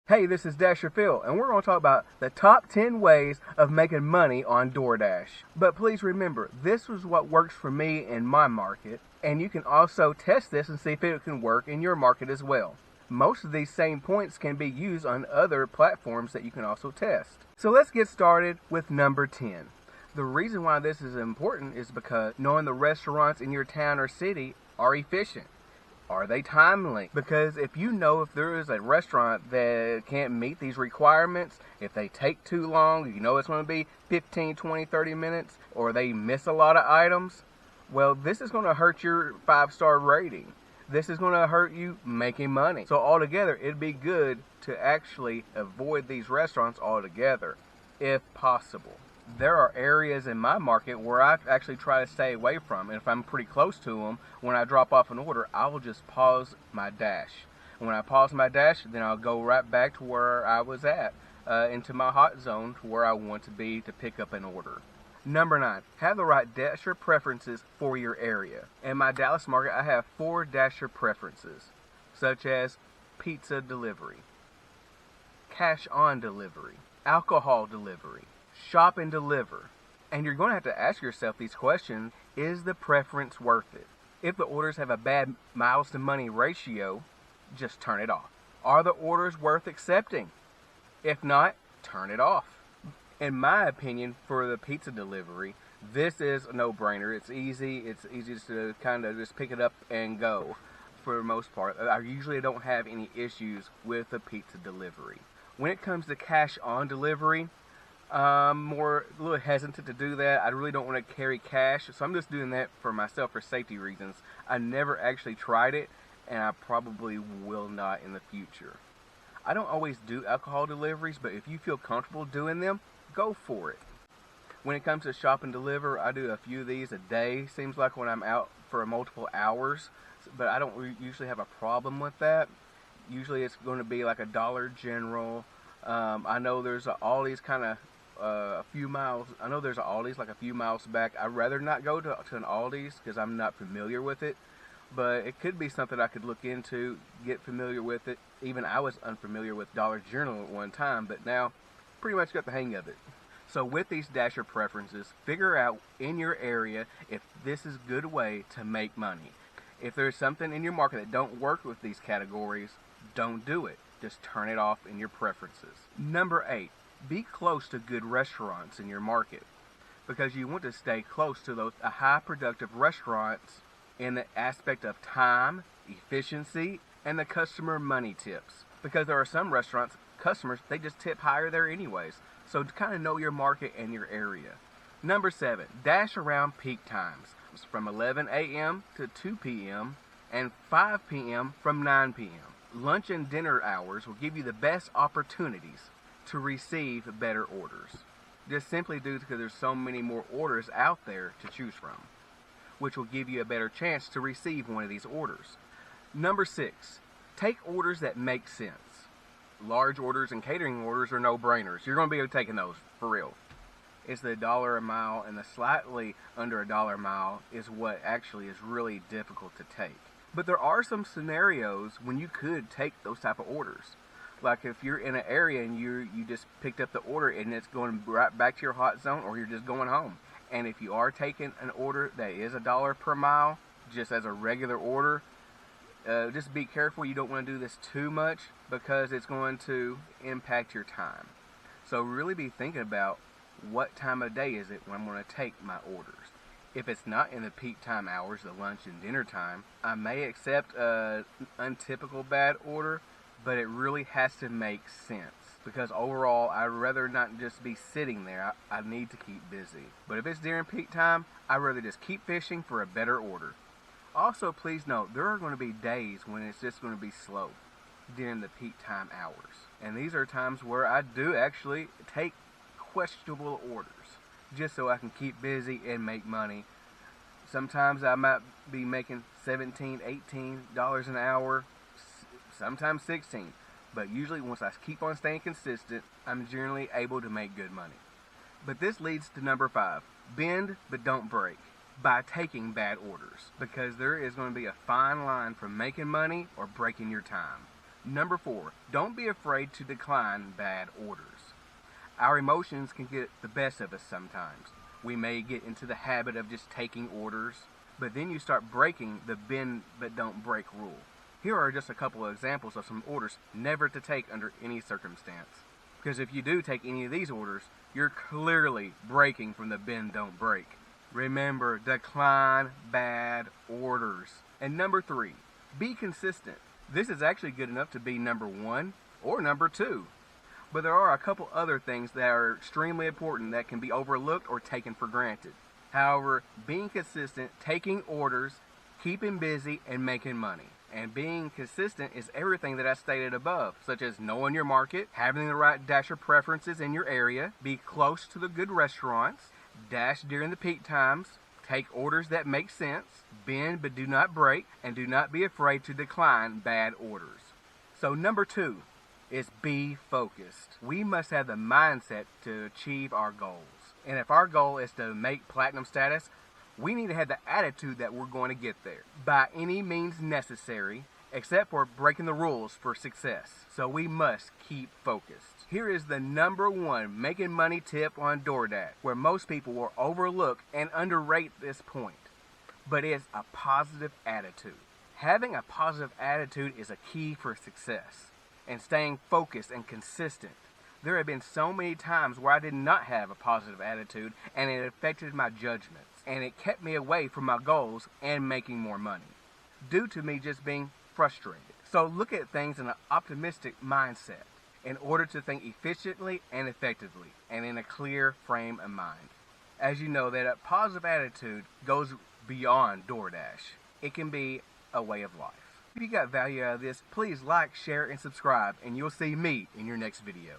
Hey, this is Dasher Phil, and we're going to talk about the top 10 ways of making money on DoorDash. But please remember, this is what works for me in my market, and you can also test this and see if it can work in your market as well. Most of these same points can be used on other platforms that you can also test. So let's get started with number 10. The reason why this is important is because knowing the restaurants in your town or city are efficient. Are they timely? Because if you know if there is a restaurant that can't meet these requirements, if they take too long, you know it's going to be 15, 20, 30 minutes, or they miss a lot of items, well, this is going to hurt your 5-star rating. This is going to hurt you making money. So altogether, it'd be good to actually avoid these restaurants altogether, if possible. There are areas in my market where I actually try to stay away from. And if I'm pretty close to them, when I drop off an order, I will just pause my dash. When I pause my dash, then I'll go right back to where I was at, into my hot zone to where I want to be to pick up an order. Number 9, have the right dasher preferences for your area. In my Dallas market, I have 4 dasher preferences, such as pizza delivery, cash on delivery, alcohol delivery, shop and deliver. And you're going to have to ask yourself these questions. Is the preference worth it? If the orders have a bad miles to money ratio, just turn it off. Are the orders worth accepting? If not, turn it off. In my opinion, for the pizza delivery, this is a no-brainer. It's easy. It's easy to kind of just pick it up and go for the most part. I usually don't have any issues with the pizza delivery. When it comes to cash on delivery, I'm a little hesitant to do that. I really don't want to carry cash, so I'm just doing that for myself for safety reasons. I never actually tried it, and I probably will not in the future. I don't always do alcohol deliveries, but if you feel comfortable doing them, go for it. When it comes to shop and deliver, I do a few of these a day. Seems like when I'm out for multiple hours, but I don't usually have a problem with that. Usually it's going to be like a Dollar General. I know there's a Aldi's kind of a few miles. I know there's an Aldi's like a few miles back. I'd rather not go to an Aldi's because I'm not familiar with it. But it could be something I could look into, get familiar with it. Even I was unfamiliar with Dollar General at one time, but now pretty much got the hang of it. So with these dasher preferences, figure out in your area if this is a good way to make money. If there's something in your market that don't work with these categories, don't do it. Just turn it off in your preferences. Number 8, be close to good restaurants in your market, because you want to stay close to those high productive restaurants in the aspect of time, efficiency, and the customer money tips. Because there are some restaurants, customers, they just tip higher there anyways. So to kind of know your market and your area. Number 7, dash around peak times from 11 a.m. to 2 p.m. and 5 p.m. from 9 p.m. Lunch and dinner hours will give you the best opportunities to receive better orders. Just simply due because there's so many more orders out there to choose from, which will give you a better chance to receive one of these orders. Number 6, take orders that make sense. Large orders and catering orders are no-brainers. You're going to be taking those for real. It's the $1 a mile, and the slightly under $1 a mile is what actually is really difficult to take. But there are some scenarios when you could take those type of orders. Like if you're in an area and you just picked up the order and it's going right back to your hot zone, or you're just going home. And if you are taking an order that is $1 per mile, just as a regular order, just be careful. You don't want to do this too much because it's going to impact your time. So really be thinking about what time of day is it when I'm going to take my orders. If it's not in the peak time hours, the lunch and dinner time, I may accept an untypical bad order, but it really has to make sense. Because overall, I'd rather not just be sitting there. I need to keep busy. But if it's during peak time, I'd rather just keep fishing for a better order. Also, please note, there are going to be days when it's just going to be slow during the peak time hours. And these are times where I do actually take questionable orders just so I can keep busy and make money. Sometimes I might be making $17, $18 an hour, sometimes $16. But usually once I keep on staying consistent, I'm generally able to make good money. But this leads to number 5. Bend but don't break by taking bad orders. Because there is going to be a fine line from making money or breaking your time. Number 4, don't be afraid to decline bad orders. Our emotions can get the best of us sometimes. We may get into the habit of just taking orders, but then you start breaking the bend but don't break rule. Here are just a couple of examples of some orders never to take under any circumstance. Because if you do take any of these orders, you're clearly breaking from the bend don't break. Remember, decline bad orders. And number 3, be consistent. This is actually good enough to be number 1 or number 2. But there are a couple other things that are extremely important that can be overlooked or taken for granted. However, being consistent, taking orders, keeping busy, and making money. And being consistent is everything that I stated above, such as knowing your market, having the right dasher preferences in your area, be close to the good restaurants, dash during the peak times, take orders that make sense, bend but do not break, and do not be afraid to decline bad orders. So number 2 is be focused. We must have the mindset to achieve our goals. And if our goal is to make platinum status, we need to have the attitude that we're going to get there by any means necessary, except for breaking the rules for success. So we must keep focused. Here is the number 1 making money tip on DoorDash, where most people will overlook and underrate this point. But it's a positive attitude. Having a positive attitude is a key for success, and staying focused and consistent. There have been so many times where I did not have a positive attitude, and it affected my judgments, and it kept me away from my goals and making more money, due to me just being frustrated. So look at things in an optimistic mindset in order to think efficiently and effectively, and in a clear frame of mind. As you know, that a positive attitude goes beyond DoorDash. It can be a way of life. If you got value out of this, please like, share, and subscribe, and you'll see me in your next video.